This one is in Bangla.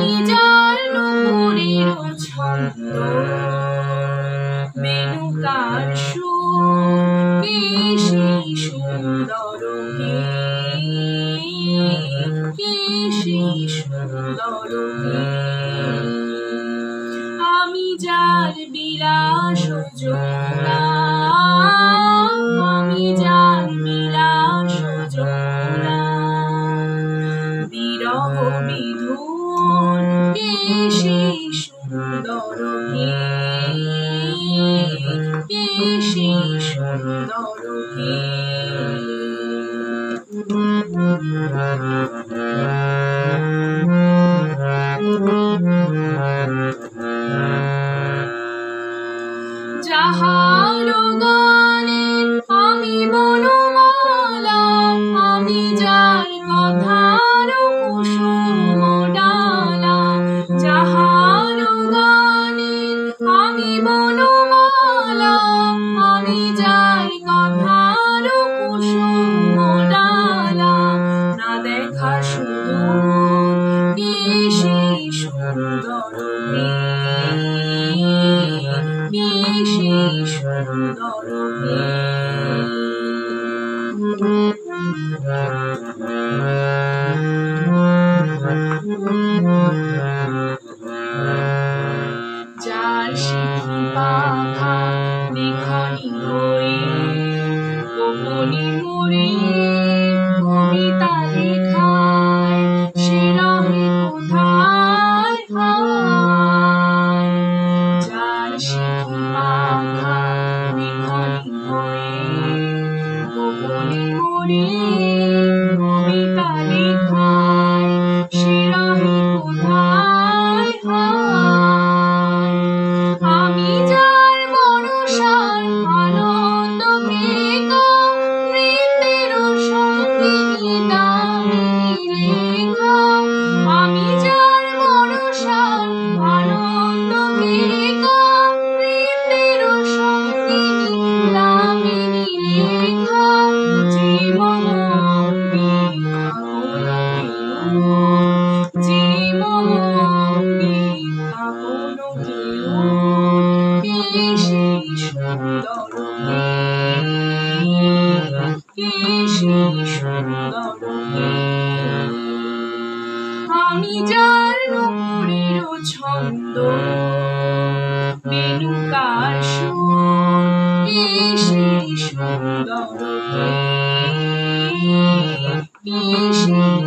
আমি যার নুপুরের ছন্দ বেণুকার সুর কে সেই সুন্দর কে সেই সুন্দর আমি যার বিলাস যমুনা আমি যার বিলাস যমুনা বিরহ বিধুর কে সেই সুন্দর কে সেই সুন্দর যাহার গানে আমি বনমালা আমি যার কথার কুসুম ডালা যাহার গানে আমি বনমালা আমি যার কথার কুসুম ডালা না দেখা শুধু কে সেই সুন্দর কে সেই সুন্দর যার সিঁথি পাখা লিখনি হয়ে গোপনে মোরে কবিতা লেখায় সে রহে কোথায় হায় যার সিঁথি পাখা লিখনি হয়ে গোপনে মোরে কবিতা লেখায় সে রহে কোথায় হায় আমি যার বর্ষার আনন্দকে নৃত্যের সঙ্গিনী দামিনী লেখা আমি যার বর্ষার আনন্দকে নৃত্যের সঙ্গিনী দামিনী লেখা যে মম অঙ্গিকা কোনো কেউ যে মম অঙ্গিকা কোনো কেউ কে সেই সুন্দর কে সেই সুন্দর আমি যার নুপুরের ছন্দ বেণুকার সুর কে সেই সুন্দর কে সেই